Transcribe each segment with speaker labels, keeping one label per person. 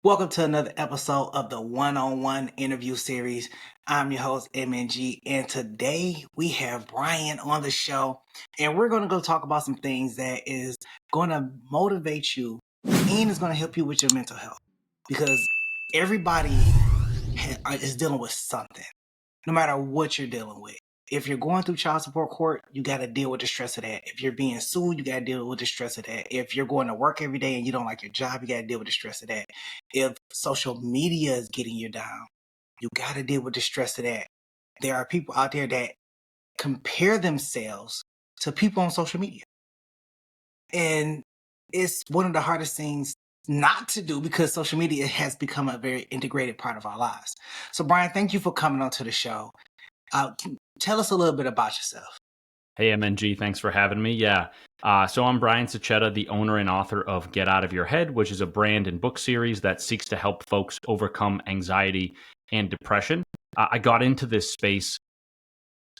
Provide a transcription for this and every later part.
Speaker 1: Welcome to another episode of the one-on-one interview series. I'm your host, MNG, and today we have Brian on the show, and we're going to go talk about some things that is going to motivate you and is going to help you with your mental health, because everybody is dealing with something, no matter what you're dealing with. If you're going through child support court, you got to deal with the stress of that. If you're being sued, you got to deal with the stress of that. If you're going to work every day and you don't like your job, you got to deal with the stress of that. If social media is getting you down, you got to deal with the stress of that. There are people out there that compare themselves to people on social media. And it's one of the hardest things not to do because social media has become a very integrated part of our lives. So, Brian, thank you for coming on to the show. Tell us a little bit about yourself.
Speaker 2: Hey, MNG, thanks for having me. So I'm Brian Sachetta, the owner and author of Get Out of Your Head, which is a brand and book series that seeks to help folks overcome anxiety and depression. I got into this space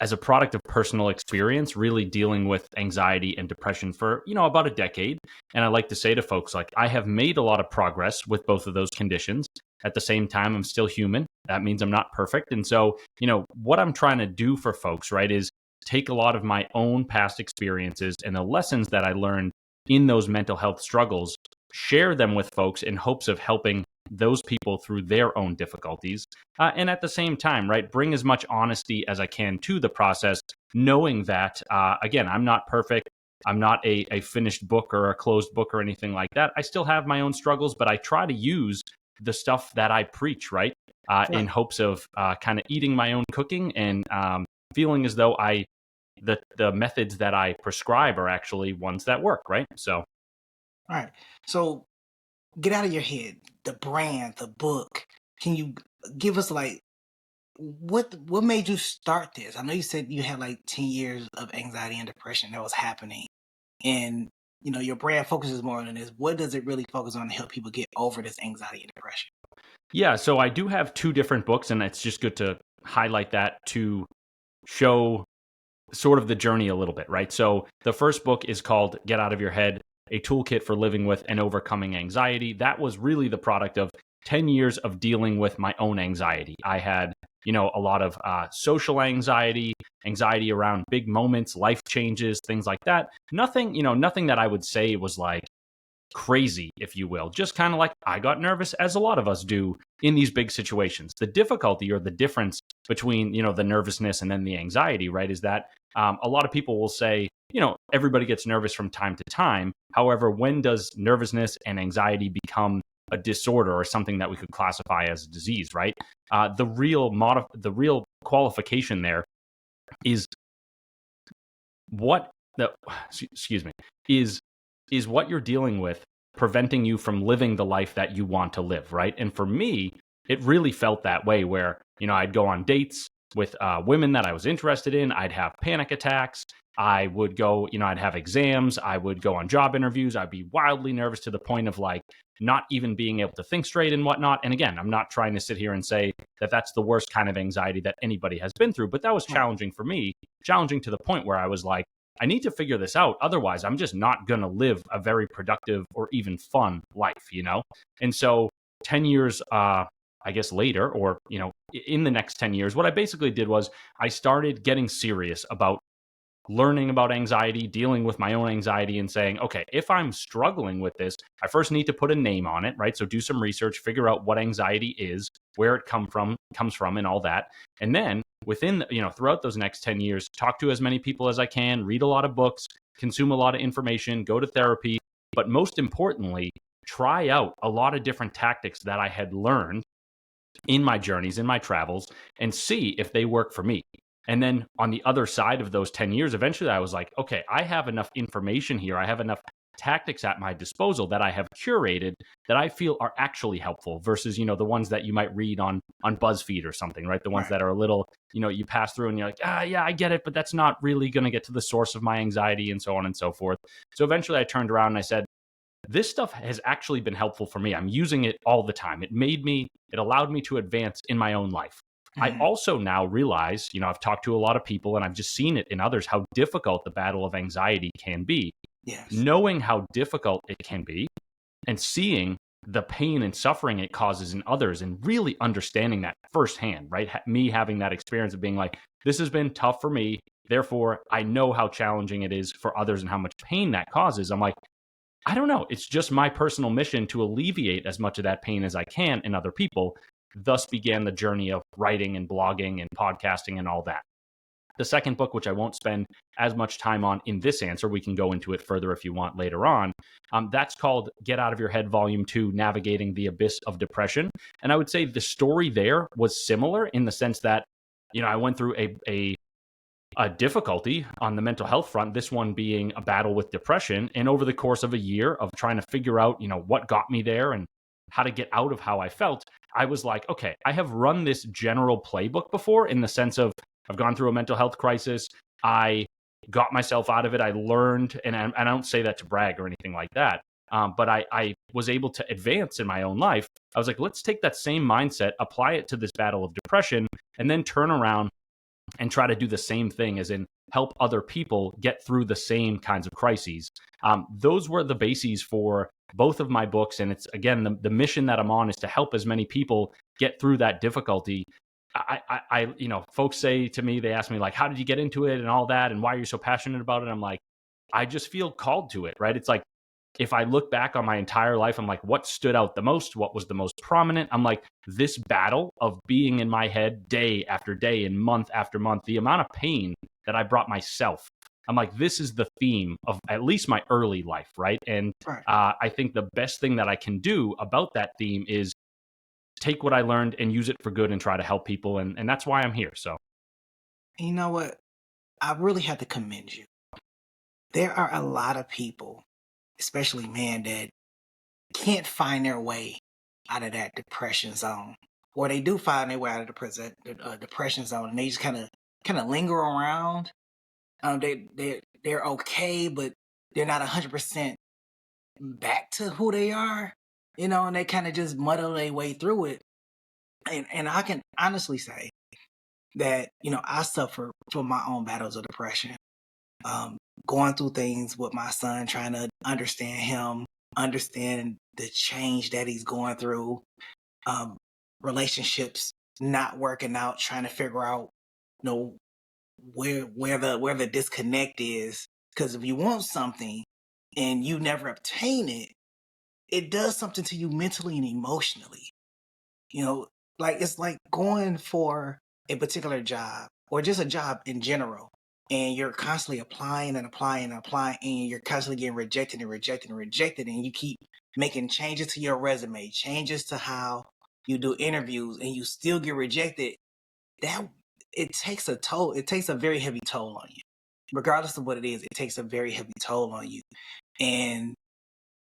Speaker 2: as a product of personal experience, really dealing with anxiety and depression for, about a decade. And I like to say to folks, like, I have made a lot of progress with both of those conditions. At the same time, I'm still human. That means I'm not perfect. And so, what I'm trying to do for folks, right, is take a lot of my own past experiences and the lessons that I learned in those mental health struggles, share them with folks in hopes of helping those people through their own difficulties. And at the same time, right, bring as much honesty as I can to the process, knowing that, again, I'm not perfect. I'm not a finished book or a closed book or anything like that. I still have my own struggles, but I try to use the stuff that I preach, right, in hopes of kind of eating my own cooking and feeling as though the methods that I prescribe are actually ones that work, right? So,
Speaker 1: all right. So, Get Out of Your Head, the brand, the book. Can you give us what made you start this? I know you said you had 10 years of anxiety and depression that was happening, and your brand focuses more on this. What does it really focus on to help people get over this anxiety and depression?
Speaker 2: Yeah, so I do have two different books, and it's just good to highlight that to show sort of the journey a little bit, right? So the first book is called Get Out of Your Head, a toolkit for living with and overcoming anxiety. That was really the product of 10 years of dealing with my own anxiety. I had, a lot of social anxiety around big moments, life changes, things like that. Nothing that I would say was like crazy, if you will. Just kind of like I got nervous, as a lot of us do in these big situations. The difficulty or the difference between, the nervousness and then the anxiety, right, is that a lot of people will say, everybody gets nervous from time to time. However, when does nervousness and anxiety become a disorder or something that we could classify as a disease, right? The real qualification there is what the excuse me is what you're dealing with preventing you from living the life that you want to live, right? And for me, it really felt that way where, I'd go on dates with women that I was interested in. I'd have panic attacks. I would go, I'd have exams. I would go on job interviews. I'd be wildly nervous to the point of not even being able to think straight and whatnot. And again, I'm not trying to sit here and say that that's the worst kind of anxiety that anybody has been through, but that was challenging for me, challenging to the point where I was like, I need to figure this out. Otherwise, I'm just not going to live a very productive or even fun life, And so 10 years, I guess later, or, in the next 10 years, what I basically did was I started getting serious about learning about anxiety, dealing with my own anxiety and saying, okay, if I'm struggling with this, I first need to put a name on it, right? So do some research, figure out what anxiety is, where it comes from and all that. And then within, throughout those next 10 years, talk to as many people as I can, read a lot of books, consume a lot of information, go to therapy, but most importantly, try out a lot of different tactics that I had learned in my journeys, in my travels, and see if they work for me. And then on the other side of those 10 years, eventually I was like, okay, I have enough information here. I have enough tactics at my disposal that I have curated that I feel are actually helpful versus, the ones that you might read on BuzzFeed or something, right? The ones that are a little, you pass through and you're like, yeah, I get it, but that's not really going to get to the source of my anxiety and so on and so forth. So eventually I turned around and I said, this stuff has actually been helpful for me. I'm using it all the time. It allowed me to advance in my own life. I also now realize, I've talked to a lot of people and I've just seen it in others, how difficult the battle of anxiety can be.
Speaker 1: Yes.
Speaker 2: Knowing how difficult it can be and seeing the pain and suffering it causes in others, and really understanding that firsthand, right? Me having that experience of being like, this has been tough for me. Therefore, I know how challenging it is for others and how much pain that causes. I'm like, I don't know. It's just my personal mission to alleviate as much of that pain as I can in other people. Thus began the journey of writing and blogging and podcasting and all that. The second book, which I won't spend as much time on in this answer, we can go into it further if you want later on. That's called Get Out of Your Head, Volume 2, Navigating the Abyss of Depression. And I would say the story there was similar in the sense that, I went through a difficulty on the mental health front, this one being a battle with depression. And over the course of a year of trying to figure out, what got me there and how to get out of how I felt, I was like, okay, I have run this general playbook before in the sense of I've gone through a mental health crisis. I got myself out of it. I learned, and I don't say that to brag or anything like that, but I was able to advance in my own life. I was like, let's take that same mindset, apply it to this battle of depression, and then turn around and try to do the same thing, as in help other people get through the same kinds of crises. Those were the bases for both of my books. And it's, again, the mission that I'm on is to help as many people get through that difficulty. Folks say to me, they ask me like, how did you get into it and all that? And why are you so passionate about it? I'm like, I just feel called to it, right? It's like, if I look back on my entire life, I'm like, what stood out the most? What was the most prominent? I'm like, this battle of being in my head day after day and month after month, the amount of pain that I brought myself. I'm like, this is the theme of at least my early life, right? And
Speaker 1: Right.
Speaker 2: I think the best thing that I can do about that theme is take what I learned and use it for good and try to help people. And that's why I'm here. So,
Speaker 1: You know what? I really have to commend you. There are a lot of people, especially men, that can't find their way out of that depression zone, or they do find their way out of the depression zone, and they just kind of linger around. They're okay, but they're not 100% back to who they are, and they kind of just muddle their way through it. And I can honestly say that I suffer from my own battles of depression. Um, Going through things with my son, trying to understand him, understand the change that he's going through, um, relationships not working out, trying to figure out, you know, where the disconnect is. Because if you want something and you never obtain it, it does something to you mentally and emotionally. You know, like it's like going for a particular job or just a job in general. And you're constantly applying and applying and applying, and you're constantly getting rejected and rejected and rejected. And you keep making changes to your resume, changes to how you do interviews, and you still get rejected. That it takes a toll. It takes a very heavy toll on you. Regardless of what it is, it takes a very heavy toll on you. And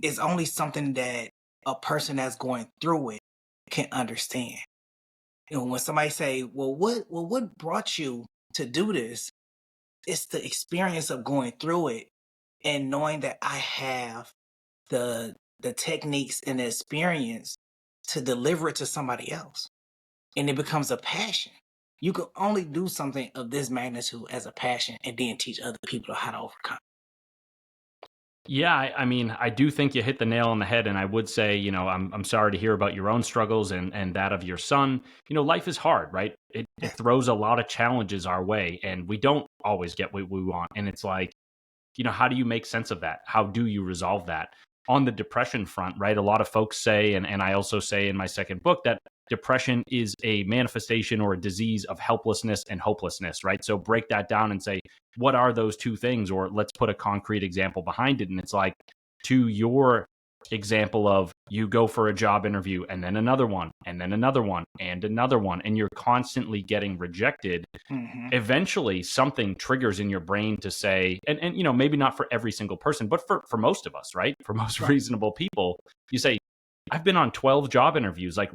Speaker 1: it's only something that a person that's going through it can understand. When somebody say, what brought you to do this? It's the experience of going through it and knowing that I have the techniques and the experience to deliver it to somebody else. And it becomes a passion. You can only do something of this magnitude as a passion and then teach other people how to overcome.
Speaker 2: yeah, I mean, I do think you hit the nail on the head. And I would say, I'm sorry to hear about your own struggles and that of your son. Life is hard, right? It
Speaker 1: Yeah.
Speaker 2: throws a lot of challenges our way, and we don't always get what we want. And it's like, how do you make sense of that? How do you resolve that? On the depression front, right? A lot of folks say, and I also say in my second book, that depression is a manifestation or a disease of helplessness and hopelessness, right? So break that down and say, what are those two things? Or let's put a concrete example behind it. And it's like, to your example of you go for a job interview and then another one and then another one and another one, and you're constantly getting rejected.
Speaker 1: Hmm.
Speaker 2: Eventually something triggers in your brain to say, and maybe not for every single person, but for most of us, right? For most
Speaker 1: Right.
Speaker 2: reasonable people, you say, I've been on 12 job interviews. Like,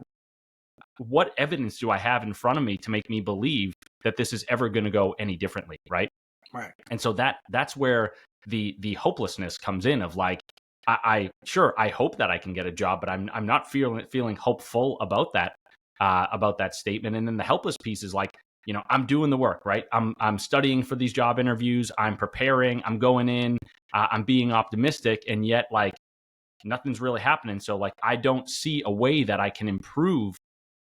Speaker 2: what evidence do I have in front of me to make me believe that this is ever going to go any differently, right?
Speaker 1: Right.
Speaker 2: And so that's where the hopelessness comes in, of like, I sure, I hope that I can get a job, but I'm not feeling hopeful about that statement. And then the helpless piece is like, I'm doing the work, right? I'm studying for these job interviews. I'm preparing. I'm going in. I'm being optimistic, and yet, like, nothing's really happening. So like, I don't see a way that I can improve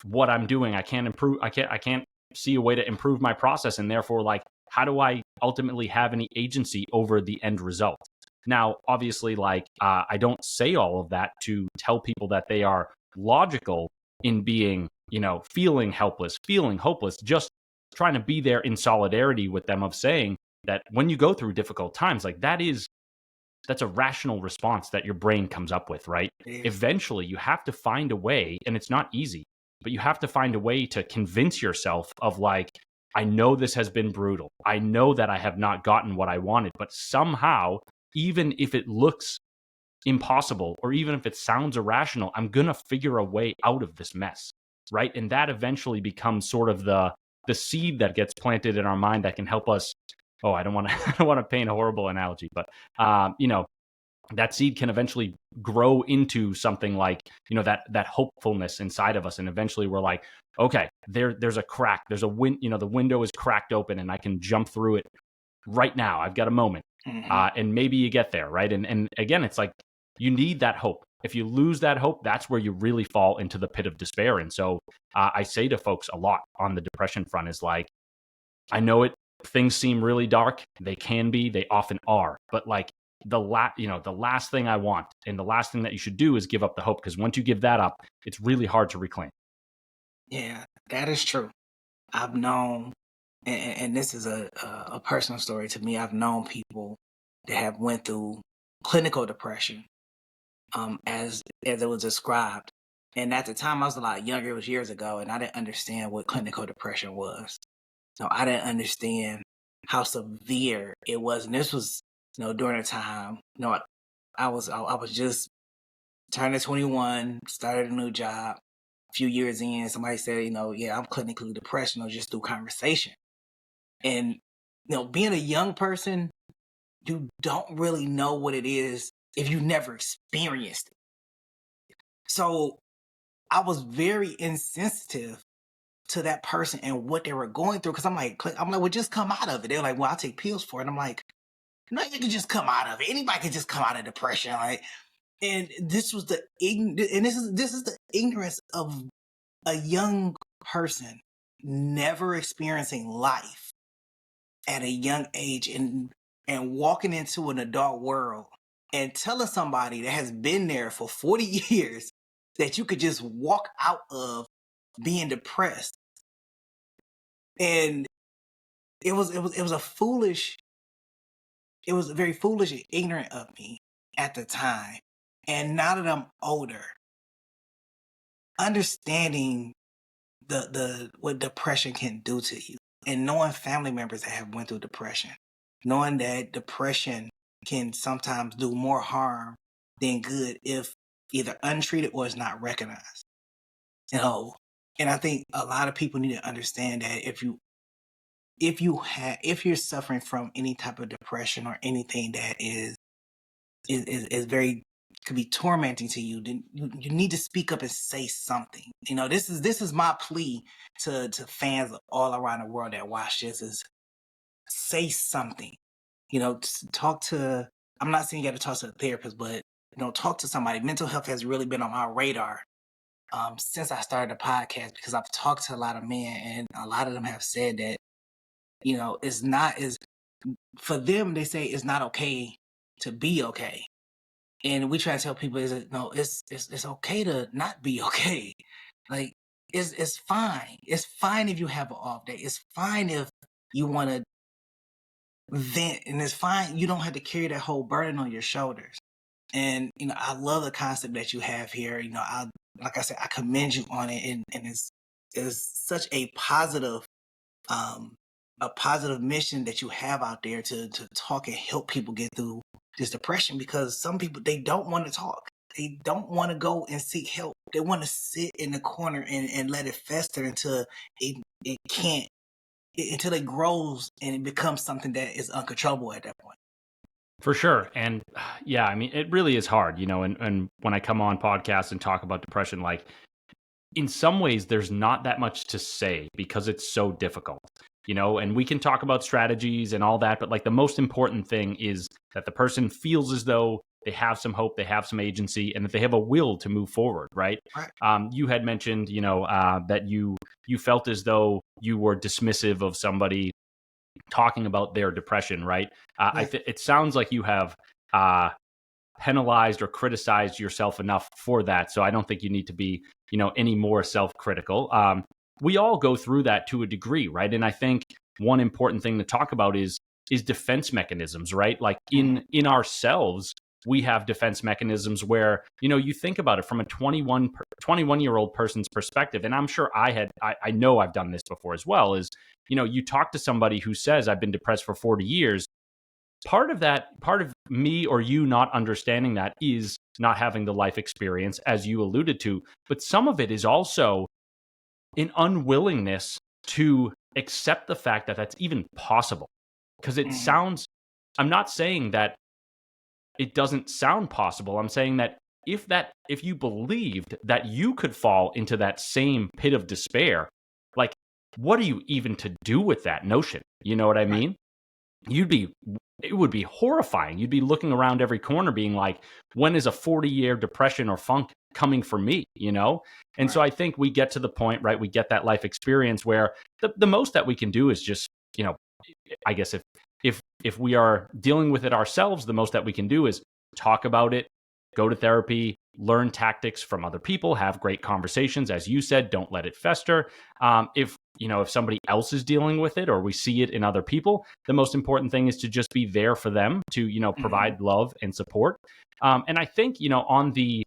Speaker 2: what I'm doing. I can't see a way to improve my process. And therefore, like, how do I ultimately have any agency over the end result? Now, obviously, like, I don't say all of that to tell people that they are logical in being, feeling helpless, feeling hopeless, just trying to be there in solidarity with them, of saying that when you go through difficult times, like, that's a rational response that your brain comes up with, right?
Speaker 1: Yeah.
Speaker 2: Eventually, you have to find a way, and it's not easy, but you have to find a way to convince yourself of, like, I know this has been brutal. I know that I have not gotten what I wanted, but somehow, even if it looks impossible or even if it sounds irrational, I'm going to figure a way out of this mess, right? And that eventually becomes sort of the seed that gets planted in our mind that can help us. Oh, I don't want to I don't want to paint a horrible analogy, but that seed can eventually grow into something like, that hopefulness inside of us. And eventually we're like, okay, there's a crack, there's a the window is cracked open and I can jump through it right now. I've got a moment. And maybe you get there, right? And again, it's like, you need that hope. If you lose that hope, that's where you really fall into the pit of despair. And so I say to folks a lot on the depression front is like, I know things seem really dark. They can be, they often are, but like, the last thing I want and the last thing that you should do is give up the hope, because once you give that up, it's really hard to reclaim.
Speaker 1: Yeah, that is true. I've known, and this is a personal story to me. I've known people that have went through clinical depression, as it was described. And at the time, I was a lot younger. It was years ago, and I didn't understand what clinical depression was. So I didn't understand how severe it was. And this was, during a time, I was just turning 21, started a new job. A few years in, somebody said, yeah, I'm clinically depressed, just through conversation. And, being a young person, you don't really know what it is if you never experienced it. So I was very insensitive to that person and what they were going through. Cause I'm like, well, just come out of it. They're like, well, I'll take pills for it. And I'm like, no, you can just come out of it. Anybody can just come out of depression. Like, and this was this is the ignorance of a young person never experiencing life at a young age and walking into an adult world and telling somebody that has been there for 40 years that you could just walk out of being depressed. And it was very foolish and ignorant of me at the time. And now that I'm older, understanding the what depression can do to you, and knowing family members that have went through depression, knowing that depression can sometimes do more harm than good if either untreated or is not recognized. And I think a lot of people need to understand that if you're suffering from any type of depression or anything that is very, could be tormenting to you, then you need to speak up and say something. This is my plea to fans all around the world that watch this is say something. Talk to. I'm not saying you got to talk to a therapist, but talk to somebody. Mental health has really been on my radar since I started the podcast, because I've talked to a lot of men, and a lot of them have said that it's not as, for them, they say it's not okay to be okay. And we try to tell people it's okay to not be okay. Like, it's fine. It's fine if you have an off day. It's fine if you want to vent, and it's fine. You don't have to carry that whole burden on your shoulders. And I love the concept that you have here. Like I said, I commend you on it, and it's such a positive mission that you have out there to talk and help people get through this depression, because some people, they don't want to talk. They don't want to go and seek help. They want to sit in the corner and let it fester until it can't, until it grows and it becomes something that is uncontrollable at that point.
Speaker 2: For sure. And yeah, I mean, it really is hard, and when I come on podcasts and talk about depression, like, in some ways, there's not that much to say because it's so difficult, and we can talk about strategies and all that, but like, the most important thing is that the person feels as though they have some hope, they have some agency, and that they have a will to move forward, right?
Speaker 1: Right.
Speaker 2: You had mentioned, that you felt as though you were dismissive of somebody talking about their depression, right?
Speaker 1: Yeah.
Speaker 2: It sounds like you have uh, penalized or criticized yourself enough for that. So I don't think you need to be, any more self-critical. We all go through that to a degree, right? And I think one important thing to talk about is defense mechanisms, right? Like
Speaker 1: Mhm.
Speaker 2: in ourselves, we have defense mechanisms where, you think about it from a 21-year-old person's perspective. And I'm sure I know I've done this before as well, is, you talk to somebody who says, I've been depressed for 40 years. Part of me or you not understanding that is not having the life experience, as you alluded to. But some of it is also an unwillingness to accept the fact that that's even possible. Because
Speaker 1: Mhm.
Speaker 2: I'm not saying that it doesn't sound possible. I'm saying that if you believed that you could fall into that same pit of despair, like, what are you even to do with that notion? You know what I
Speaker 1: Right.
Speaker 2: mean? you'd be it would be horrifying. You'd be looking around every corner being like, when is a 40-year depression or funk coming for me? And so
Speaker 1: Right.
Speaker 2: I think we get to the point, right? We get that life experience where the most that we can do is just, I guess if we are dealing with it ourselves, the most that we can do is talk about it, go to therapy, learn tactics from other people, have great conversations. As you said, don't let it fester. If somebody else is dealing with it or we see it in other people, the most important thing is to just be there for them to,
Speaker 1: Mhm.
Speaker 2: provide love and support. And I think, on the,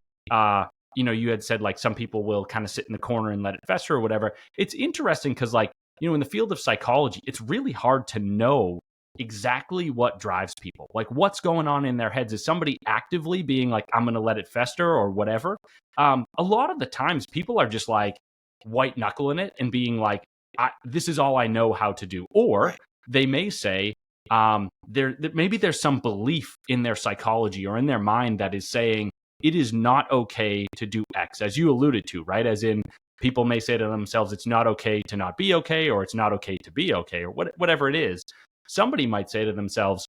Speaker 2: you had said like some people will kind of sit in the corner and let it fester or whatever. It's interesting because, like, in the field of psychology, it's really hard to know exactly what drives people. Like, what's going on in their heads? Is somebody actively being like, I'm going to let it fester or whatever? A lot of the times, people are just like white knuckling it and being like, this is all I know how to do. Or
Speaker 1: Right.
Speaker 2: they may say, maybe there's some belief in their psychology or in their mind that is saying it is not okay to do X, as you alluded to, right? As in, people may say to themselves, it's not okay to not be okay, or it's not okay to be okay, or whatever it is. Somebody might say to themselves,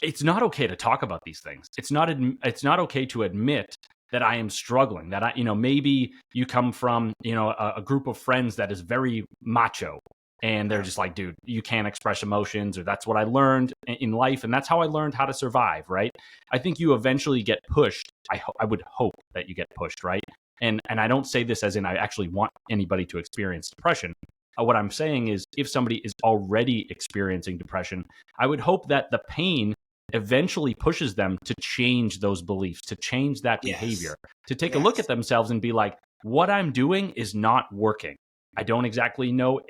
Speaker 2: it's not okay to talk about these things. It's not okay to admit that I am struggling, that maybe you come from, a group of friends that is very macho, and they're
Speaker 1: Yeah.
Speaker 2: just like, dude, you can't express emotions, or that's what I learned in life, and that's how I learned how to survive, right? I think you eventually get pushed. I would hope that you get pushed, right? And I don't say this as in I actually want anybody to experience depression. What I'm saying is, if somebody is already experiencing depression, I would hope that the pain eventually pushes them to change those beliefs, to change that behavior,
Speaker 1: Yes.
Speaker 2: to take a look at
Speaker 1: Yes.
Speaker 2: themselves and be like, what I'm doing is not working. I don't exactly know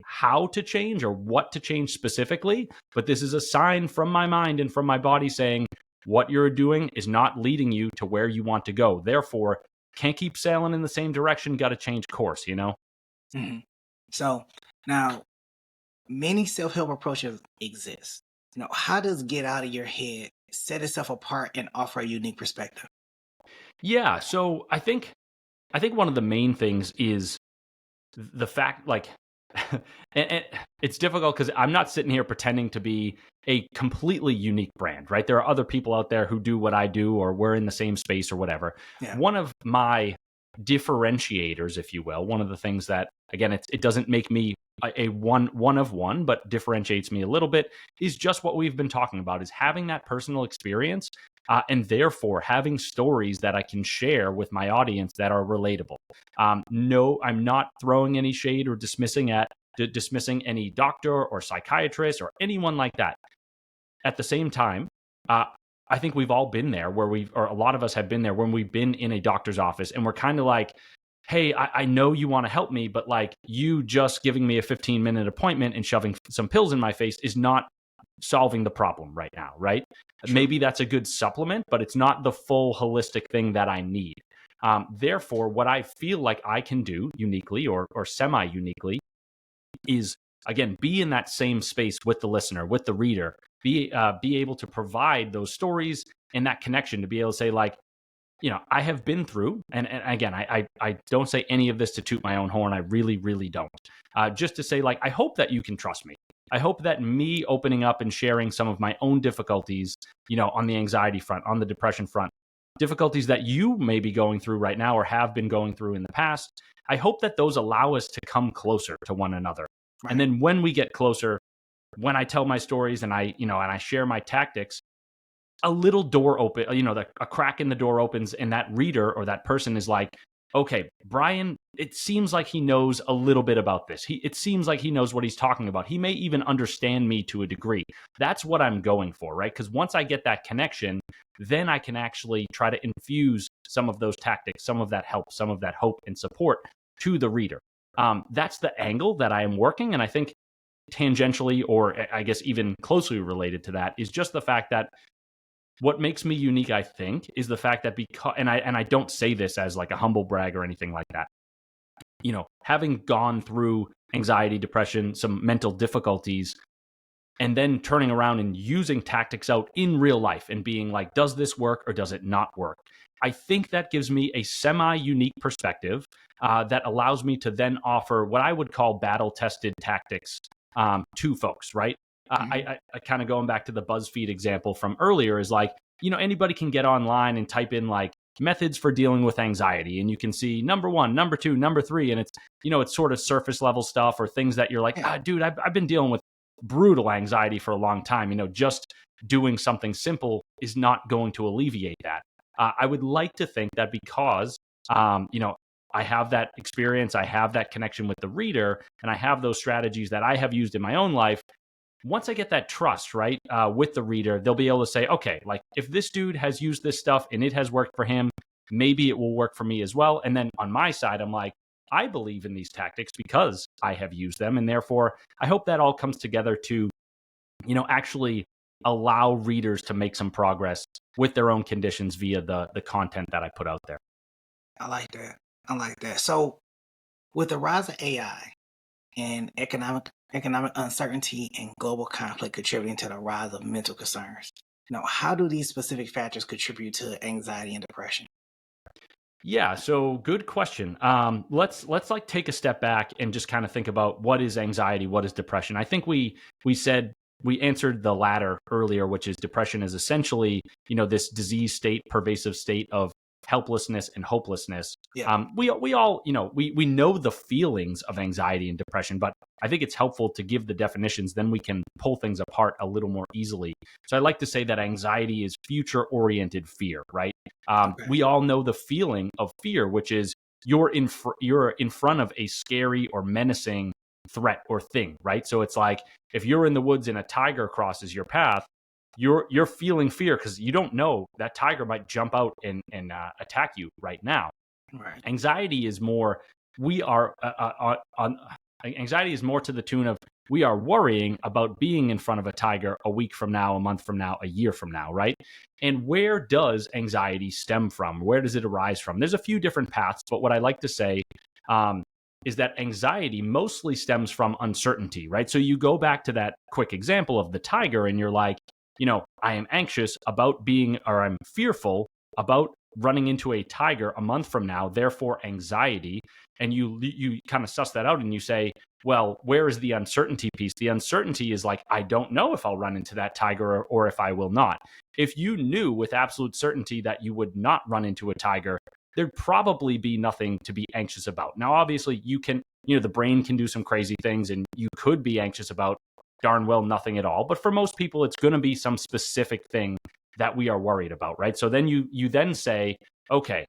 Speaker 2: how to change or what to change specifically, but this is a sign from my mind and from my body saying what you're doing is not leading you to where you want to go. Therefore, can't keep sailing in the same direction, got to change course?
Speaker 1: Mhm. So now, many self-help approaches exist. How does get out of your head set itself apart and offer a unique perspective?
Speaker 2: Yeah, so I think one of the main things is the fact, like, and it's difficult because I'm not sitting here pretending to be a completely unique brand, right? There are other people out there who do what I do, or we're in the same space or whatever.
Speaker 1: Yeah.
Speaker 2: One of my differentiators, if you will, one of the things that, again, it doesn't make me a one of one, but differentiates me a little bit, is just what we've been talking about: is having that personal experience, and therefore having stories that I can share with my audience that are relatable. No, I'm not throwing any shade or dismissing any doctor or psychiatrist or anyone like that. At the same time, uh, I think we've all been there or a lot of us have been there when we've been in a doctor's office and we're kind of like, hey, I know you want to help me, but like, you just giving me a 15-minute appointment and shoving some pills in my face is not solving the problem right now, right?
Speaker 1: True.
Speaker 2: Maybe that's a good supplement, but it's not the full holistic thing that I need. Therefore, what I feel like I can do uniquely or semi uniquely is, again, be in that same space with the listener, with the reader, be able to provide those stories and that connection to be able to say, like, I have been through, and again, I don't say any of this to toot my own horn. I really, really don't. Just to say, like, I hope that you can trust me. I hope that me opening up and sharing some of my own difficulties, on the anxiety front, on the depression front, difficulties that you may be going through right now or have been going through in the past, I hope that those allow us to come closer to one another. And
Speaker 1: Right.
Speaker 2: then when we get closer, when I tell my stories and I share my tactics, a little door open, a crack in the door opens, and that reader or that person is like, okay, Brian, it seems like he knows a little bit about this. It seems like he knows what he's talking about. He may even understand me to a degree. That's what I'm going for, right? Because once I get that connection, then I can actually try to infuse some of those tactics, some of that help, some of that hope and support to the reader. That's the angle that I am working. And I think tangentially, or I guess even closely related to that, is just the fact that what makes me unique, I think, is the fact that and I don't say this as like a humble brag or anything like that. Having gone through anxiety, depression, some mental difficulties, and then turning around and using tactics out in real life and being like, does this work or does it not work? I think that gives me a semi-unique perspective that allows me to then offer what I would call battle-tested tactics to folks, right?
Speaker 1: Mm-hmm.
Speaker 2: I kind of going back to the BuzzFeed example from earlier is like, anybody can get online and type in like methods for dealing with anxiety. And you can see number 1, number 2, number 3. And it's sort of surface level stuff or things that you're like,
Speaker 1: Yeah.
Speaker 2: dude, I've been dealing with brutal anxiety for a long time. Just doing something simple is not going to alleviate that. I would like to think that because, I have that experience, I have that connection with the reader, and I have those strategies that I have used in my own life. Once I get that trust, right, with the reader, they'll be able to say, okay, like if this dude has used this stuff and it has worked for him, maybe it will work for me as well. And then on my side, I'm like, I believe in these tactics because I have used them. And therefore, I hope that all comes together to, actually allow readers to make some progress with their own conditions via the content that I put out there.
Speaker 1: I like that. I like that. So, with the rise of AI and economic uncertainty and global conflict contributing to the rise of mental concerns, how do these specific factors contribute to anxiety and depression?
Speaker 2: Yeah, so good question. Let's like take a step back and just kind of think about what is anxiety, what is depression. I think we answered the latter earlier, which is depression is essentially this disease state, pervasive state of helplessness and hopelessness.
Speaker 1: Yeah.
Speaker 2: We all we know the feelings of anxiety and depression, but I think it's helpful to give the definitions. Then we can pull things apart a little more easily. So I like to say that anxiety is future oriented fear, right?
Speaker 1: Okay.
Speaker 2: We all know the feeling of fear, which is you're in front of a scary or menacing threat or thing, right? So it's like if you're in the woods and a tiger crosses your path, you're feeling fear because you don't know that tiger might jump out and attack you right now.
Speaker 1: Right.
Speaker 2: Anxiety is more we are on anxiety is more to the tune of we are worrying about being in front of a tiger a week from now, a month from now, a year from now, right? And where does anxiety stem from? Where does it arise from? There's a few different paths, but what I like to say is that anxiety mostly stems from uncertainty, right? So you go back to that quick example of the tiger and you're like, I am anxious about being, or I'm fearful about running into a tiger a month from now, therefore anxiety. And you kind of suss that out and you say, well, where is the uncertainty piece? The uncertainty is like, I don't know if I'll run into that tiger or if I will not. If you knew with absolute certainty that you would not run into a tiger, there'd probably be nothing to be anxious about. Now, obviously, you can, the brain can do some crazy things and you could be anxious about darn well nothing at all. But for most people, it's going to be some specific thing that we are worried about, right? So then you then say, okay,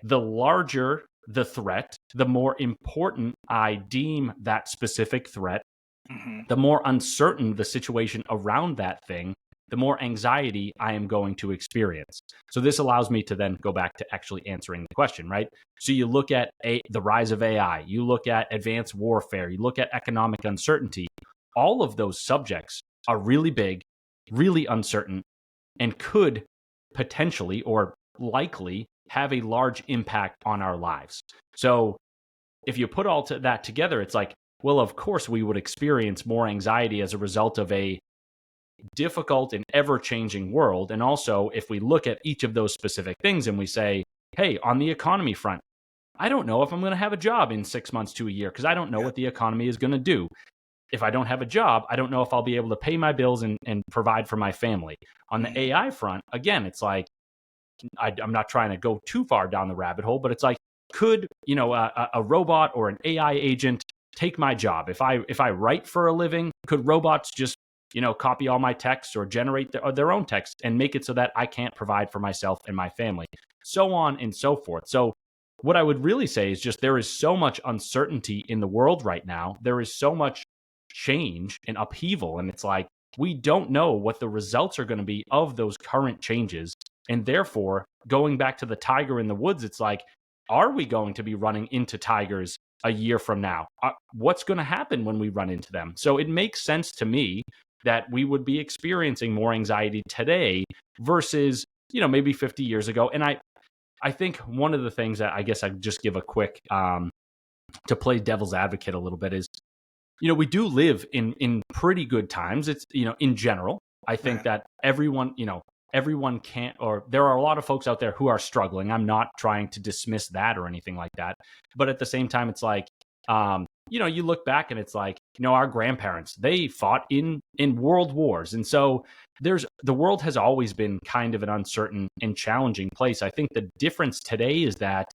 Speaker 2: the larger the threat, the more important I deem that specific threat,
Speaker 1: Hmm.
Speaker 2: the more uncertain the situation around that thing, the more anxiety I am going to experience. So this allows me to then go back to actually answering the question, right? So you look at the rise of AI, you look at advanced warfare, you look at economic uncertainty. All of those subjects are really big, really uncertain, and could potentially or likely have a large impact on our lives. So if you put all that together, it's like, well, of course we would experience more anxiety as a result of a difficult and ever-changing world. And also, if we look at each of those specific things and we say, hey, on the economy front, I don't know if I'm going to have a job in 6 months to a year because I don't know
Speaker 1: Yeah.
Speaker 2: what the economy is going to do. if I don't have a job, I don't know if I'll be able to pay my bills and provide for my family. On the
Speaker 1: Mhm.
Speaker 2: AI front, again, it's like, I'm not trying to go too far down the rabbit hole, but it's like, could a robot or an AI agent take my job? If I write for a living, could robots just copy all my text or generate their own text and make it so that I can't provide for myself and my family, so on and so forth. So what I would really say is just there is so much uncertainty in the world right now. There is so much change and upheaval, and it's like we don't know what the results are going to be of those current changes. And therefore, going back to the tiger in the woods, it's like, are we going to be running into tigers a year from now? What's going to happen when we run into them? So it makes sense to me that we would be experiencing more anxiety today versus, maybe 50 years ago. And I think one of the things that I guess I'd just give a quick to play devil's advocate a little bit is, we do live in pretty good times. It's, in general, I think
Speaker 1: Right.
Speaker 2: that everyone can't, or there are a lot of folks out there who are struggling. I'm not trying to dismiss that or anything like that. But at the same time, it's like, you look back and it's like, our grandparents, they fought in world wars. And so the world has always been kind of an uncertain and challenging place. I think the difference today is that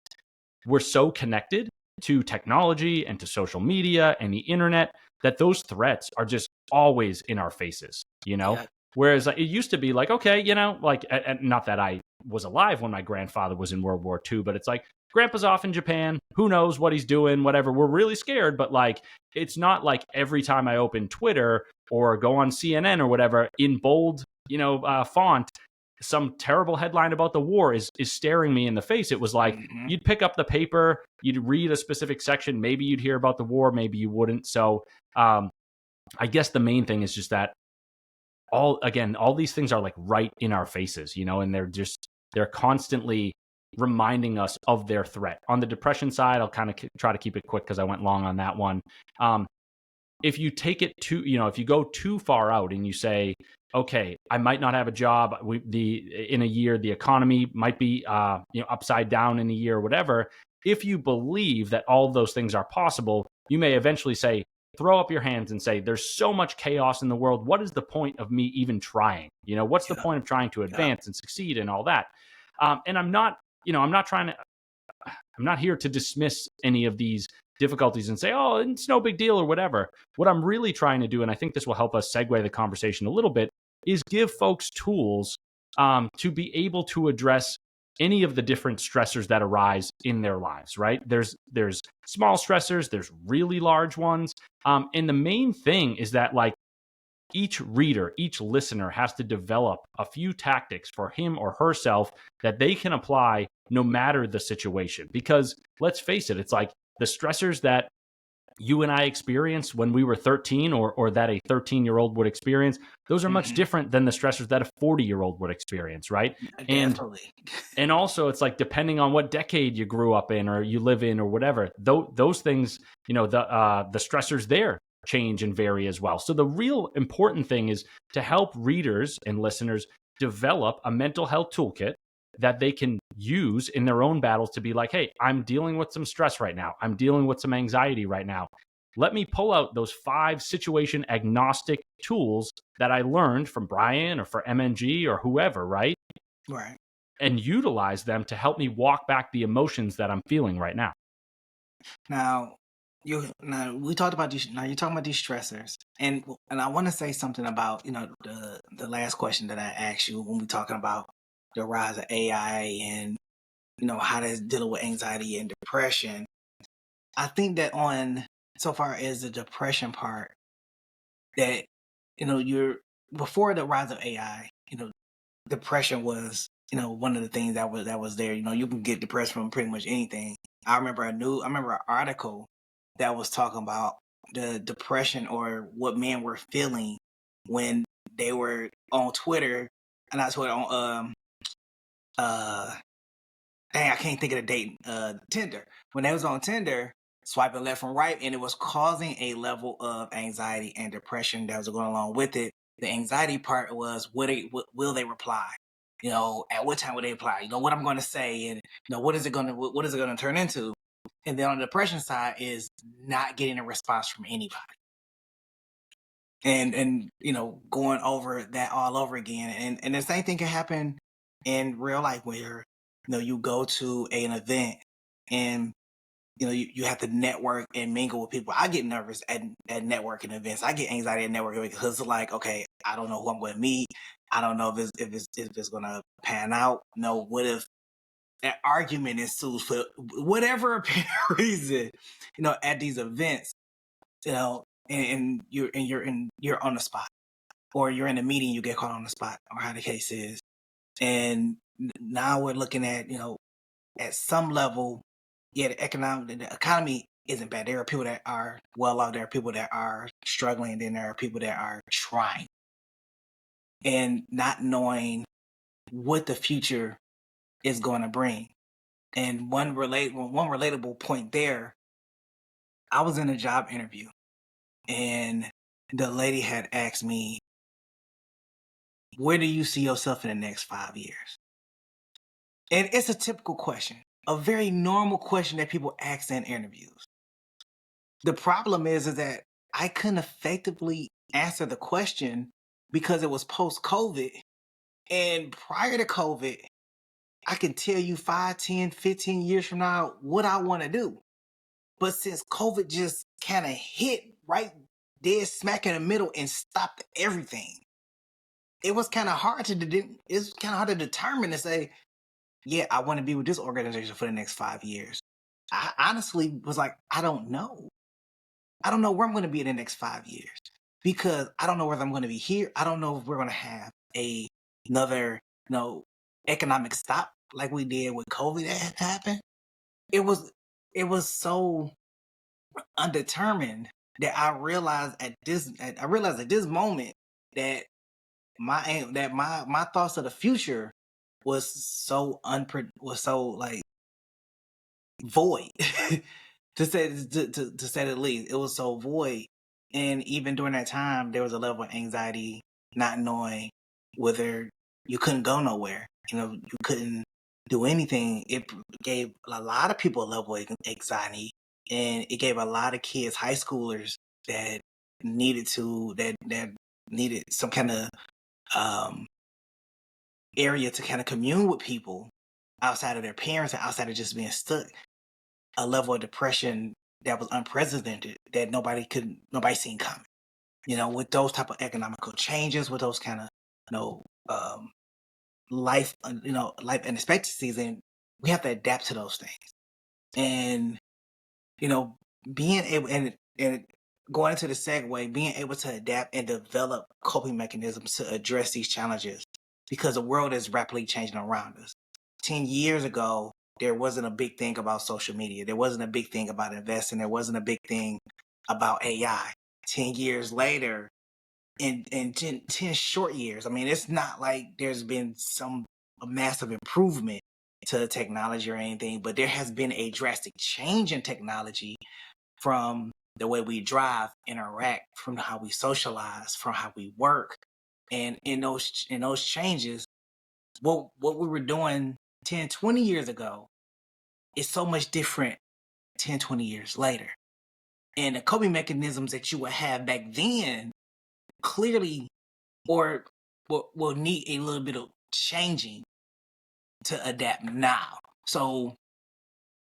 Speaker 2: we're so connected to technology and to social media and the internet that those threats are just always in our faces.
Speaker 1: Yeah.
Speaker 2: Whereas it used to be like, okay, like, and not that I was alive when my grandfather was in World War II, but it's like, grandpa's off in Japan. Who knows what he's doing, whatever. We're really scared, but like, it's not like every time I open Twitter or go on CNN or whatever in bold, font, some terrible headline about the war is staring me in the face. It was like,
Speaker 1: Mhm.
Speaker 2: you'd pick up the paper, you'd read a specific section, maybe you'd hear about the war, maybe you wouldn't. So I guess the main thing is just that all these things are like right in our faces, and they're constantly reminding us of their threat. On the depression side, I'll kind of try to keep it quick because I went long on that one. If you take it if you go too far out and you say, okay, I might not have a job in a year, the economy might be upside down in a year, whatever. If you believe that all of those things are possible, you may eventually say, throw up your hands and say, there's so much chaos in the world. What is the point of me even trying? What's the
Speaker 1: Yeah.
Speaker 2: point of trying to
Speaker 1: Yeah.
Speaker 2: advance and succeed and all that? And I'm not here to dismiss any of these difficulties and say, oh, it's no big deal or whatever. What I'm really trying to do, and I think this will help us segue the conversation a little bit, is give folks tools to be able to address any of the different stressors that arise in their lives, right? There's small stressors, there's really large ones. And the main thing is that, like, each reader, each listener has to develop a few tactics for him or herself that they can apply no matter the situation. Because let's face it, it's like the stressors that you and I experienced when we were 13, or that a 13-year-old would experience, those are much
Speaker 1: Mhm.
Speaker 2: different than the stressors that a 40-year-old would experience, right? And
Speaker 1: Definitely.
Speaker 2: and also, it's like, depending on what decade you grew up in or you live in or whatever, those things, the stressors there change and vary as well. So the real important thing is to help readers and listeners develop a mental health toolkit that they can use in their own battles to be like, hey, I'm dealing with some stress right now. I'm dealing with some anxiety right now. Let me pull out those 5 situation agnostic tools that I learned from Brian or for MNG or whoever, right?
Speaker 1: Right.
Speaker 2: And utilize them to help me walk back the emotions that I'm feeling right now.
Speaker 1: Now, we talked about these. Now you're talking about these stressors, and I want to say something about the last question that I asked you when we talking about the rise of AI and how that's dealing with anxiety and depression. I think that on so far as the depression part, that you're before the rise of AI, depression was one of the things that was there. You can get depressed from pretty much anything. I remember an article that was talking about the depression or what men were feeling when they were on Twitter, and that's what on uh dang, I can't think of the date. Tinder. When they was on Tinder, swiping left and right, and it was causing a level of anxiety and depression that was going along with it. The anxiety part was, will they reply? At what time will they reply? What I'm going to say, and what is it going to turn into? And then on the depression side is not getting a response from anybody. and going over that all over again. And the same thing can happen in real life where you go to an event and you have to network and mingle with people. I get nervous at networking events. I get anxiety at networking because it's like, okay, I don't know who I'm going to meet. I don't know if it's going to pan out. No, what if an argument ensues for whatever apparent reason? At these events, and you're on the spot, or you're in a meeting, you get caught on the spot, or how the case is, and now we're looking at at some level, yeah, the economy isn't bad. There are people that are well off. There are people that are struggling. And then there are people that are trying and not knowing what the future is going to bring. And one relatable point there, I was in a job interview and the lady had asked me, where do you see yourself in the next 5 years? And it's a typical question, a very normal question that people ask in interviews. The problem is that I couldn't effectively answer the question because it was post COVID. And prior to COVID, I can tell you 5, 10, 15 years from now what I want to do. But since COVID just kind of hit right dead smack in the middle and stopped everything, it was kind of hard to determine to say, yeah, I want to be with this organization for the next 5 years. I honestly was like, I don't know. I don't know where I'm going to be in the next 5 years because I don't know whether I'm going to be here. I don't know if we're going to have another, economic stop like we did with COVID that had happened. It was so undetermined that I realized at this moment that my thoughts of the future was so like void to say the least. It was so void, and even during that time, there was a level of anxiety, not knowing whether you couldn't go nowhere. You couldn't do anything. It gave a lot of people a level of anxiety, and it gave a lot of kids, high schoolers, that that needed some kind of um, area to kind of commune with people outside of their parents and outside of just being stuck, a level of depression that was unprecedented that nobody seen coming. With those type of economical changes, with those kind of you know um, life expectancies, and we have to adapt to those things. And you know, being able and going into the segue, being able to adapt and develop coping mechanisms to address these challenges because the world is rapidly changing around us. 10 years ago, there wasn't a big thing about social media. There wasn't a big thing about investing. There wasn't a big thing about AI. 10 years later, in 10 short years, I mean, it's not like there's been some a massive improvement to technology or anything, but there has been a drastic change in technology from the way we drive, interact, from how we socialize, from how we work. And in those changes, what we were doing 10, 20 years ago is so much different 10, 20 years later. And the coping mechanisms that you would have back then clearly or will need a little bit of changing to adapt now. So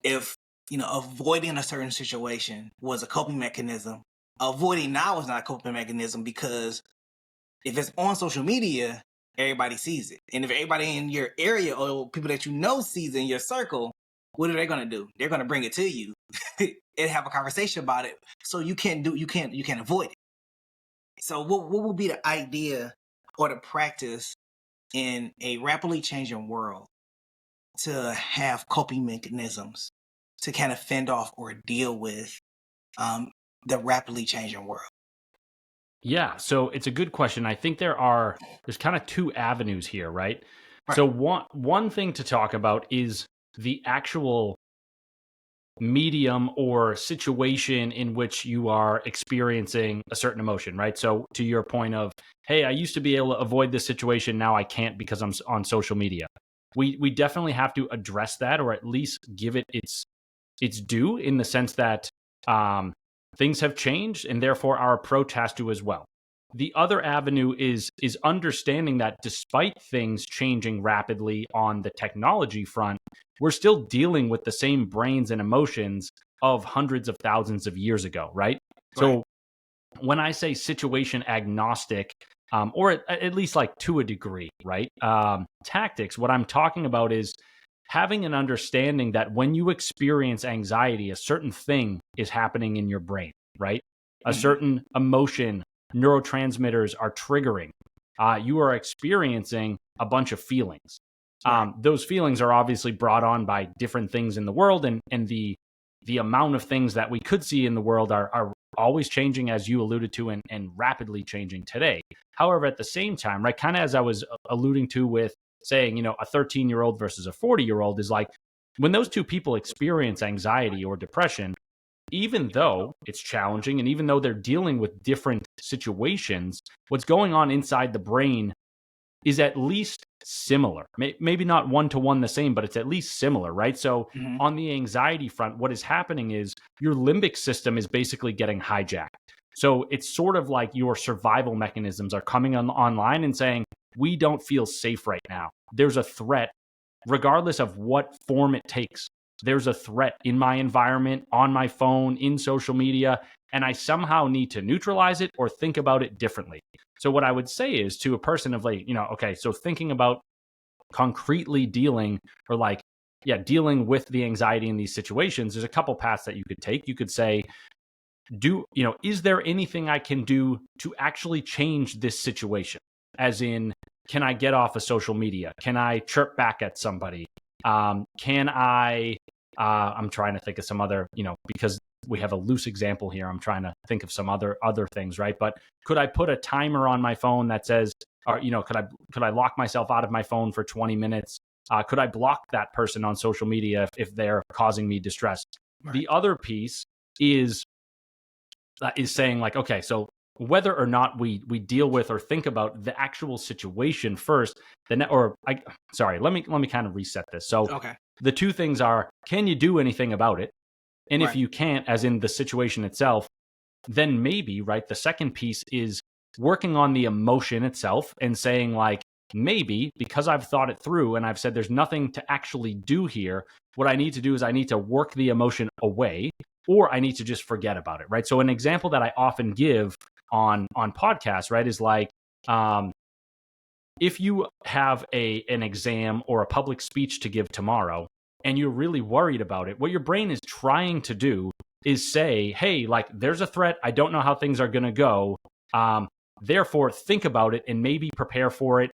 Speaker 1: if avoiding a certain situation was a coping mechanism, avoiding now is not a coping mechanism because if it's on social media, everybody sees it. And if everybody in your area or people that sees it in your circle, what are they gonna do? They're gonna bring it to you and have a conversation about it. So you can't avoid it. So what would be the idea or the practice in a rapidly changing world to have coping mechanisms to kind of fend off or deal with um, the rapidly changing world?
Speaker 2: Yeah, so it's a good question. I think there's kind of two avenues here, right?
Speaker 1: Right.
Speaker 2: So one thing to talk about is the actual medium or situation in which you are experiencing a certain emotion, right? So to your point of, hey, I used to be able to avoid this situation, now I can't because I'm on social media. We definitely have to address that, or at least give it its due, in the sense that things have changed and therefore our approach has to as well. The other avenue is understanding that despite things changing rapidly on the technology front, we're still dealing with the same brains and emotions of hundreds of thousands of years ago, right?
Speaker 1: Right.
Speaker 2: So when I say situation agnostic, or at least like to a degree, right? Tactics, what I'm talking about is having an understanding that when you experience anxiety, a certain thing is happening in your brain, right? A
Speaker 1: Hmm.
Speaker 2: certain emotion, neurotransmitters are triggering. You are experiencing a bunch of feelings.
Speaker 1: Right.
Speaker 2: Those feelings are obviously brought on by different things in the world, and the amount of things that we could see in the world are always changing, as you alluded to, and rapidly changing today. However, at the same time, right, kind of as I was alluding to with saying, a 13-year-old versus a 40-year-old is like when those two people experience anxiety or depression, even though it's challenging and even though they're dealing with different situations, what's going on inside the brain is at least similar. Maybe not one to one the same, but it's at least similar, right? So
Speaker 1: Hmm.
Speaker 2: on the anxiety front, what is happening is your limbic system is basically getting hijacked. So it's sort of like your survival mechanisms are coming online and saying, we don't feel safe right now. There's a threat, regardless of what form it takes. There's a threat in my environment, on my phone, in social media, and I somehow need to neutralize it or think about it differently. So what I would say is to a person of like, okay, so thinking about concretely dealing or like, yeah, dealing with the anxiety in these situations, there's a couple paths that you could take. You could say, is there anything I can do to actually change this situation? As in, can I get off of social media? Can I chirp back at somebody? Can I, I'm trying to think of some other, because we have a loose example here. I'm trying to think of some other things, right? But could I put a timer on my phone that says, or, could I lock myself out of my phone for 20 minutes? Could I block that person on social media if they're causing me distress?
Speaker 1: Right.
Speaker 2: The other piece is saying like, okay, so whether or not we deal with or think about the actual situation first, then let me kind of reset this. So
Speaker 1: Okay.
Speaker 2: the two things are, can you do anything about it? And if
Speaker 1: Right.
Speaker 2: you can't, as in the situation itself, then maybe, right, the second piece is working on the emotion itself and saying like, maybe because I've thought it through and I've said there's nothing to actually do here, what I need to do is I need to work the emotion away, or I need to just forget about it, right? So an example that I often give on podcasts, right, is like, if you have an exam or a public speech to give tomorrow and you're really worried about it, what your brain is trying to do is say, hey, like there's a threat, I don't know how things are going to go, therefore think about it and maybe prepare for it,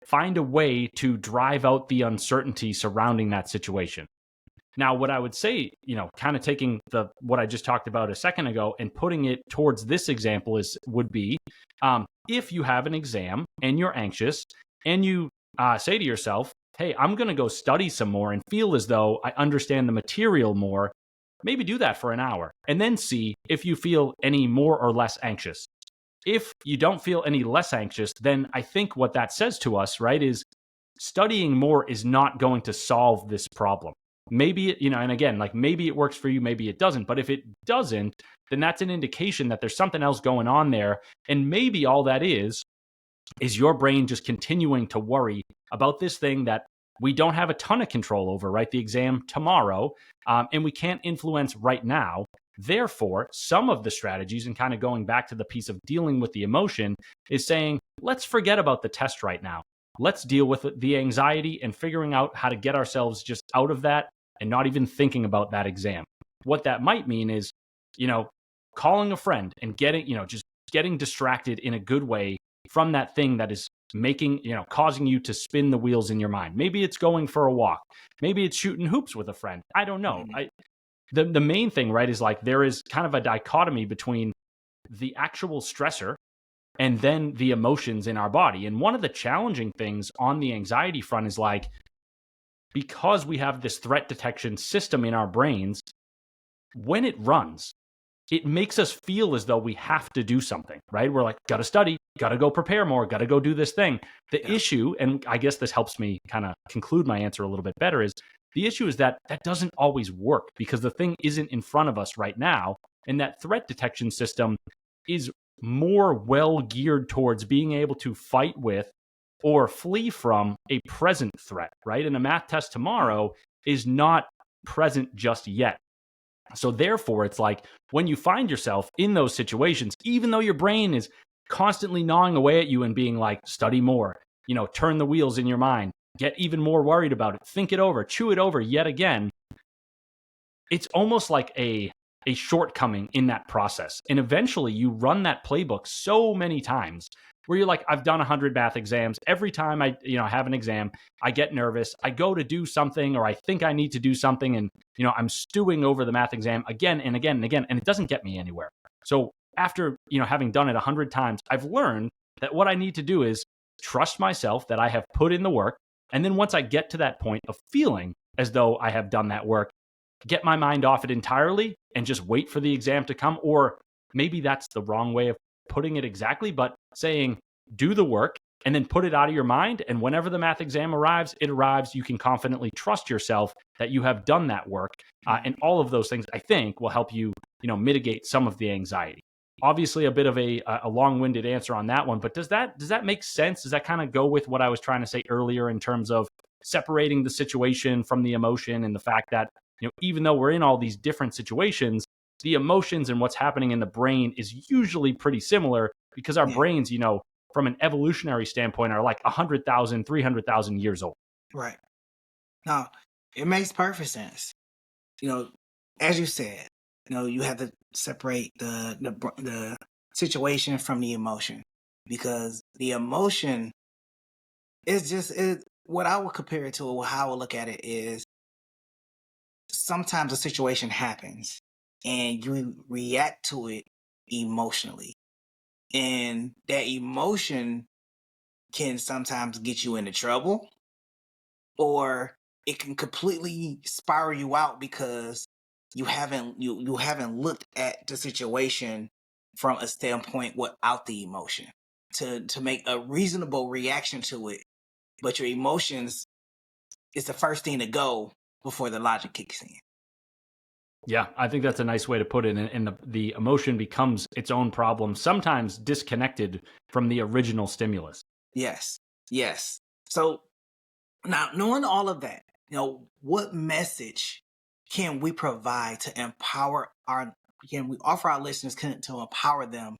Speaker 2: find a way to drive out the uncertainty surrounding that situation. Now, what I would say, kind of taking what I just talked about a second ago and putting it towards this example would be, if you have an exam and you're anxious and you say to yourself, hey, I'm going to go study some more and feel as though I understand the material more, maybe do that for an hour and then see if you feel any more or less anxious. If you don't feel any less anxious, then I think what that says to us, right, is studying more is not going to solve this problem. Maybe and again, like maybe it works for you, maybe it doesn't. But if it doesn't, then that's an indication that there's something else going on there. And maybe all that is your brain just continuing to worry about this thing that we don't have a ton of control over, right? The exam tomorrow, and we can't influence right now. Therefore, some of the strategies, and kind of going back to the piece of dealing with the emotion, is saying, let's forget about the test right now. Let's deal with the anxiety and figuring out how to get ourselves just out of that and not even thinking about that exam. What that might mean is, calling a friend and just getting distracted in a good way from that thing that is causing you to spin the wheels in your mind. Maybe it's going for a walk. Maybe it's shooting hoops with a friend. I don't know.
Speaker 1: Hmm.
Speaker 2: The main thing, right, is like there is kind of a dichotomy between the actual stressor and then the emotions in our body. And one of the challenging things on the anxiety front is like, because we have this threat detection system in our brains, when it runs, it makes us feel as though we have to do something, right? We're like, got to study, got to go prepare more, got to go do this thing. The
Speaker 1: Yeah.
Speaker 2: issue, and I guess this helps me kind of conclude my answer a little bit better, is the issue is that doesn't always work because the thing isn't in front of us right now. And that threat detection system is more well geared towards being able to fight with or flee from a present threat, right? And a math test tomorrow is not present just yet. So therefore, it's like when you find yourself in those situations, even though your brain is constantly gnawing away at you and being like, study more, turn the wheels in your mind, get even more worried about it, think it over, chew it over yet again. It's almost like a shortcoming in that process. And eventually you run that playbook so many times where you're like, I've done 100 math exams. Every time I have an exam, I get nervous. I go to do something, or I think I need to do something, and I'm stewing over the math exam again and again and again, and it doesn't get me anywhere. So after having done it 100 times, I've learned that what I need to do is trust myself that I have put in the work. And then once I get to that point of feeling as though I have done that work, get my mind off it entirely and just wait for the exam to come. Or maybe that's the wrong way of putting it exactly, but saying do the work and then put it out of your mind. And whenever the math exam arrives, it arrives. You can confidently trust yourself that you have done that work. And all of those things, I think, will help you, mitigate some of the anxiety. Obviously, a bit of a long-winded answer on that one, but does that make sense? Does that kind of go with what I was trying to say earlier in terms of separating the situation from the emotion, and the fact that even though we're in all these different situations, the emotions and what's happening in the brain is usually pretty similar, because our brains, from an evolutionary standpoint, are like 100,000, 300,000 years old.
Speaker 1: Right. Now, it makes perfect sense. As you said, you have to separate the situation from the emotion, because the emotion is just what I would compare it to, or how I would look at it is, sometimes a situation happens and you react to it emotionally, and that emotion can sometimes get you into trouble, or it can completely spiral you out because you haven't looked at the situation from a standpoint without the emotion to make a reasonable reaction to it. But your emotions is the first thing to go before the logic kicks in.
Speaker 2: Yeah, I think that's a nice way to put it. And the emotion becomes its own problem, sometimes disconnected from the original stimulus.
Speaker 1: Yes. So now, knowing all of that, what message can we provide to can we offer our listeners to empower them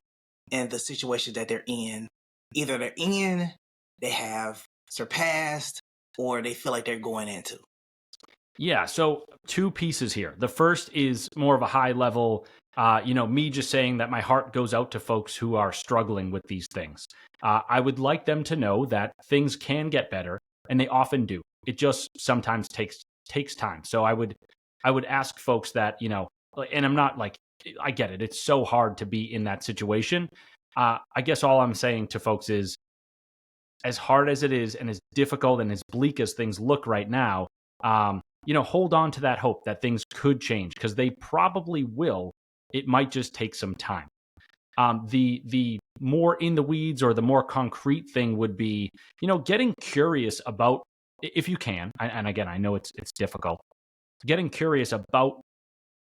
Speaker 1: in the situation that they're in? Either they're in, they have surpassed, or they feel like they're going into.
Speaker 2: Yeah, so two pieces here. The first is more of a high level, me just saying that my heart goes out to folks who are struggling with these things. I would like them to know that things can get better, and they often do. It just sometimes takes time. So I would ask folks that, and I'm not like, I get it. It's so hard to be in that situation. I guess all I'm saying to folks is, as hard as it is, and as difficult and as bleak as things look right now, hold on to that hope that things could change, because they probably will. It might just take some time. The more in the weeds, or the more concrete thing would be, getting curious about, if you can, and again, I know it's difficult, getting curious about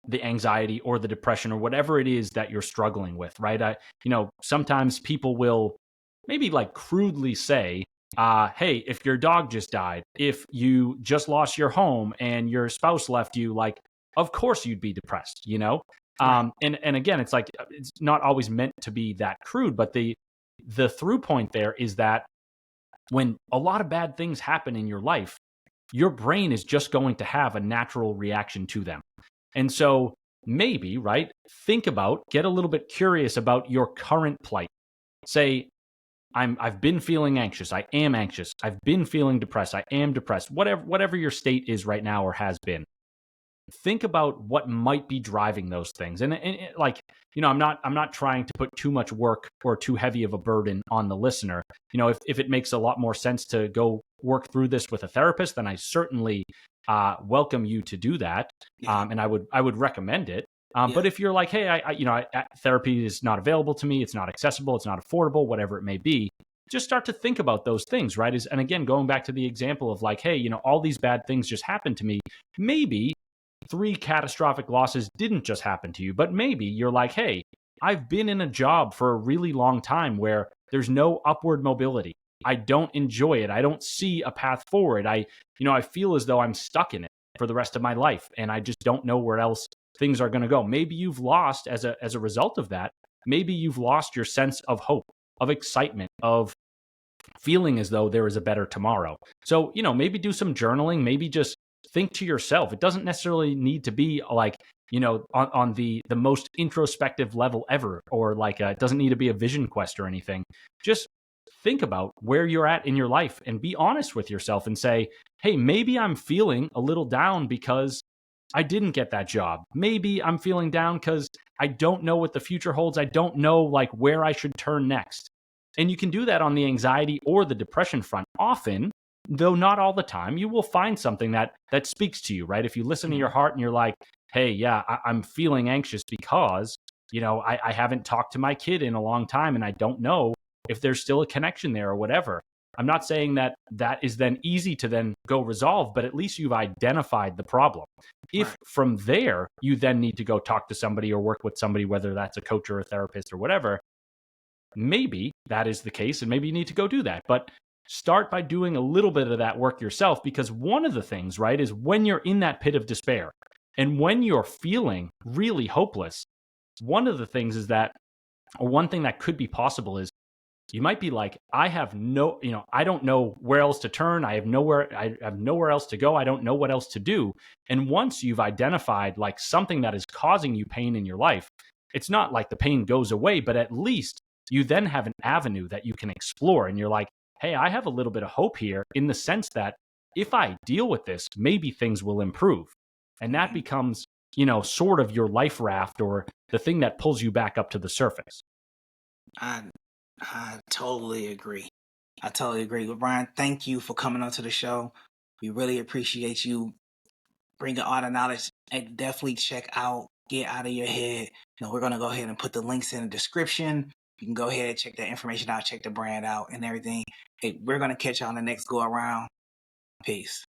Speaker 2: the anxiety or the depression or whatever it is that you're struggling with, right? Sometimes people will maybe like crudely say, hey, if your dog just died, if you just lost your home and your spouse left you, like, of course you'd be depressed, And again, it's like, it's not always meant to be that crude, but the through point there is that when a lot of bad things happen in your life, your brain is just going to have a natural reaction to them. And so maybe, right, get a little bit curious about your current plight. Say, I've been feeling anxious. I am anxious. I've been feeling depressed. I am depressed. Whatever your state is right now or has been. Think about what might be driving those things. And I'm not trying to put too much work or too heavy of a burden on the listener. If it makes a lot more sense to go work through this with a therapist, then I certainly welcome you to do that.
Speaker 1: Yeah.
Speaker 2: And I would recommend it.
Speaker 1: Yeah.
Speaker 2: But if you're like, hey, therapy is not available to me, it's not accessible, it's not affordable, whatever it may be, just start to think about those things, right? And again, going back to the example of like, hey, all these bad things just happened to me. Maybe 3 catastrophic losses didn't just happen to you, but maybe you're like, hey, I've been in a job for a really long time where there's no upward mobility. I don't enjoy it. I don't see a path forward. I feel as though I'm stuck in it for the rest of my life, and I just don't know where else things are going to go. Maybe you've lost as a result of that. Maybe you've lost your sense of hope, of excitement, of feeling as though there is a better tomorrow. So, maybe do some journaling, maybe just think to yourself. It doesn't necessarily need to be like, on the most introspective level ever, or like it doesn't need to be a vision quest or anything. Just think about where you're at in your life and be honest with yourself and say, hey, maybe I'm feeling a little down because I didn't get that job. Maybe I'm feeling down because I don't know what the future holds. I don't know like where I should turn next. And you can do that on the anxiety or the depression front. Often, though not all the time, you will find something that speaks to you, right? If you listen to your heart and you're like, hey, yeah, I'm feeling anxious because, I haven't talked to my kid in a long time and I don't know if there's still a connection there or whatever. I'm not saying that is then easy to then go resolve, but at least you've identified the problem. If
Speaker 1: Right.
Speaker 2: from there you then need to go talk to somebody or work with somebody, whether that's a coach or a therapist or whatever, maybe that is the case and maybe you need to go do that. But start by doing a little bit of that work yourself, because one of the things, right, is when you're in that pit of despair and when you're feeling really hopeless, one of the things is that, or one thing that could be possible is you might be like, I have no, I don't know where else to turn. I have nowhere else to go. I don't know what else to do. And once you've identified like something that is causing you pain in your life, it's not like the pain goes away, but at least you then have an avenue that you can explore. And you're like, hey, I have a little bit of hope here in the sense that if I deal with this, maybe things will improve. And that becomes, sort of your life raft or the thing that pulls you back up to the surface.
Speaker 1: I I totally agree. I totally agree. But Brian, thank you for coming onto the show. We really appreciate you bringing all the knowledge. And definitely check out Get Out of Your Head. We're gonna go ahead and put the links in the description. You can go ahead and check that information out, check the brand out and everything. Hey, we're gonna catch you on the next go around. Peace.